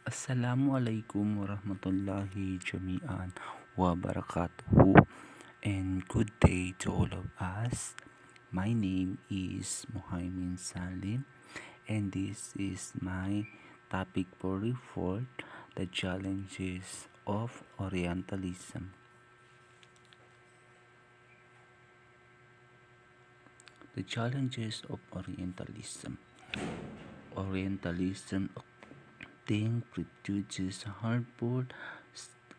Assalamualaikum warahmatullahi jami'an wa barakatuhu, and good day to all of us. My name is Muhaimin Salim, and this is my topic for report: the challenges of Orientalism. The challenges of Orientalism. Orientalism produces harmful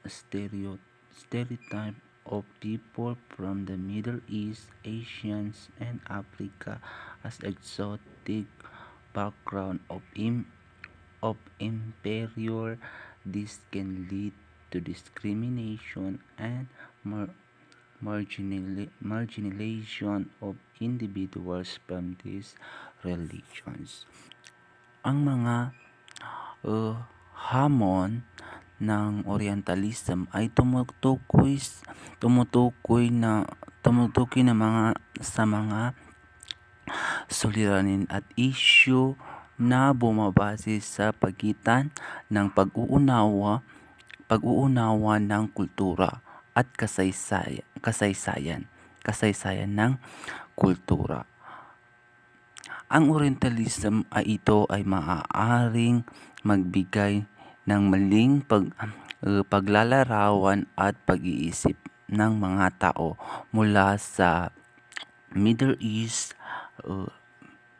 stereotype of people from the Middle East, Asians, and Africa as exotic background of inferior. This can lead to discrimination and marginalization of individuals from these religions. Ang mga hamon ng Orientalism ay tumutukoy na sa mga suliranin at issue na bumabase sa pagitan ng pag-uunawa ng kultura at kasaysayan ng kultura. Ang Orientalism ay maaaring magbigay ng maling paglalarawan at pag-iisip ng mga tao mula sa Middle East,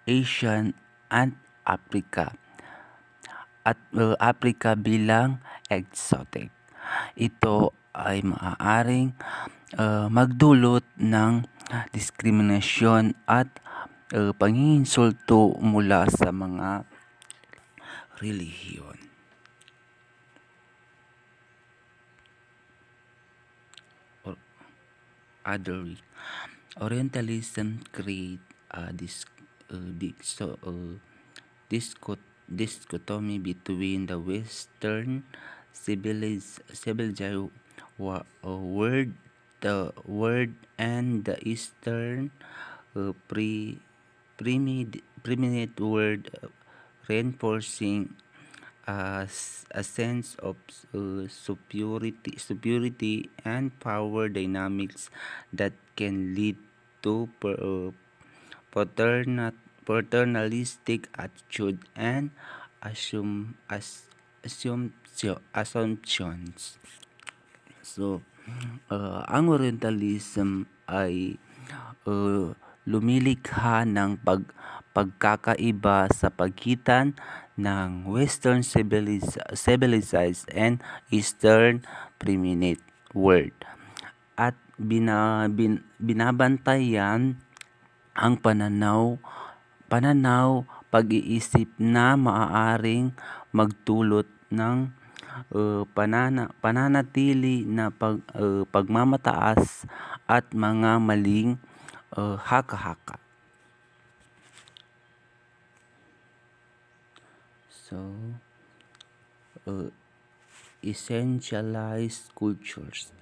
Asian at Africa bilang exotic. Ito ay maaaring magdulot ng diskriminasyon at panginsulto mula sa mga relihiyon. Orientalism create a dichotomy between the Western civilized world and the Eastern primitive world, reinforcing a sense of superiority and power dynamics that can lead to paternalistic attitude and assumptions. So, ang Orientalism ay lumilikha ng pagkakaiba sa pagitan ng Western civilized and Eastern primitive world, at binabantayan ang pananaw pag-iisip na maaaring magdulot ng pananatili na pagmamataas at mga maling haka-haka. So, essentialized cultures.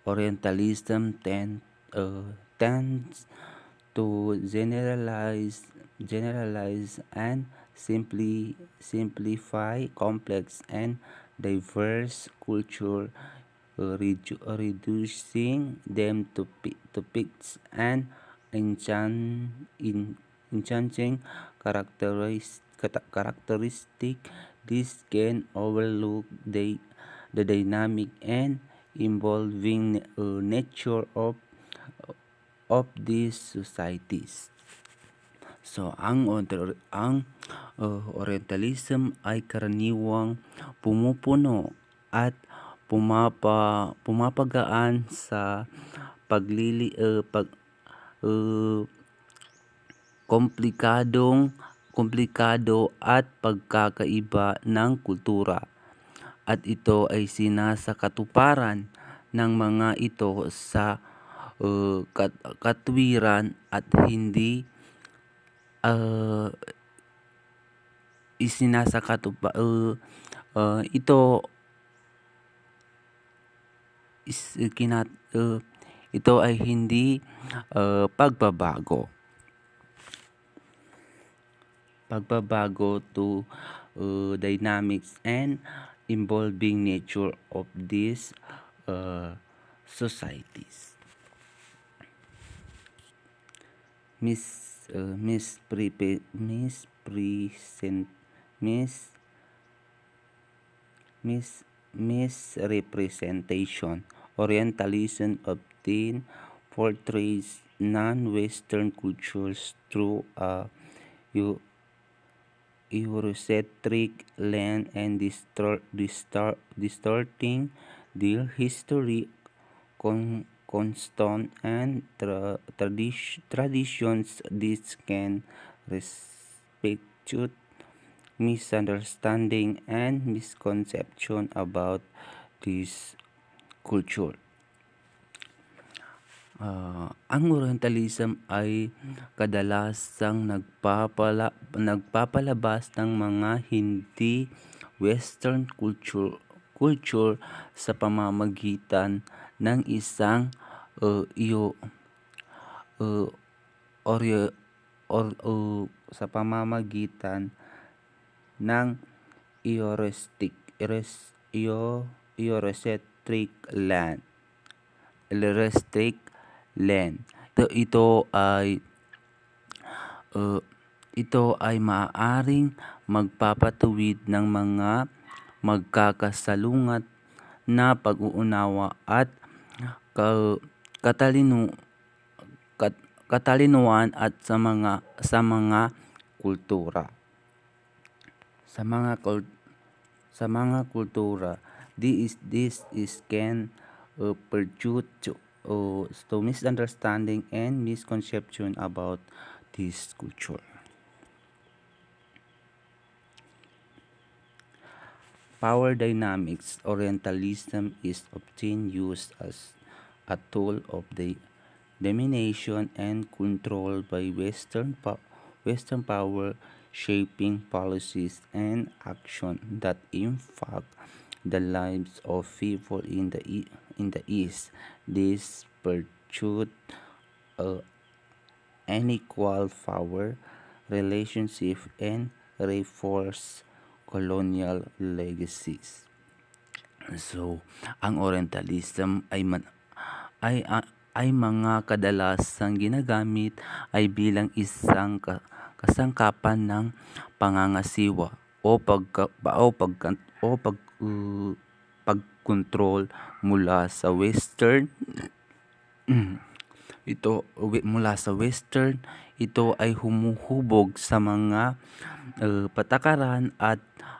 Orientalism tends to generalize and simplify complex and diverse culture, reducing them to picts and enchanting characteristic. This can overlook the dynamic and evolving nature of these societies. So, ang Orientalism ay karaniwang pumupuno at pumapagaan sa komplikado at pagkakaiba ng kultura, at ito ay sinasakatuparan ng mga ito sa katwiran at hindi ito ay hindi pagbabago to dynamics and evolving nature of these societies. Mispresent mis mis misrepresentation. Orientalism often portrays non-Western cultures through a Eurocentric lens and distorting their history, constant and traditions. This can perpetuate misunderstanding and misconception about this culture. Ang Orientalism ay kadalasang nagpapalabas ng mga hindi Western culture sa pamamagitan ng isang sa pamamagitan ng Eurocentric lens. Ito ay maaaring magpapatuwid ng mga magkakasalungat na pag-uunawa at katalinuhan at sa mga kultura. This can perpetuate to misunderstanding and misconception about this culture. Power dynamics. Orientalism is often used as a tool of the domination and control by Western power, shaping policies and action that impact the lives of people in the East. This pursuit unequal power relationship and reinforce colonial legacies. So, ang Orientalism ay mga kadalasang ginagamit ay bilang isang kasangkapan ng pangangasiwa o pagkontrol mula sa Western. Ito ay humuhubog sa mga patakaran at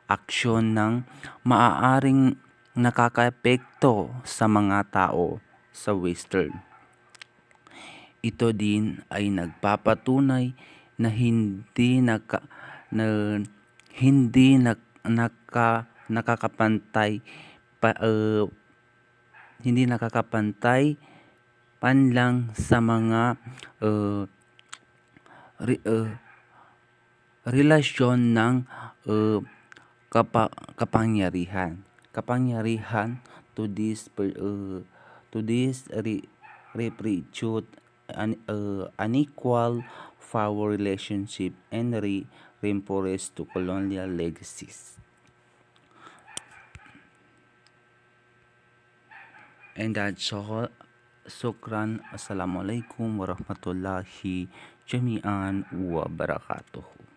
aksyon ng maaaring nakakaapekto sa mga tao sa Western. Ito din ay nagpapatunay na hindi nakakapantay panlang sa mga relasyon ng kapangyarihan to this reproduce unequal power relationship and reinforce to colonial legacies. And that's all. Shukran. Assalamualaikum warahmatullahi wabarakatuh.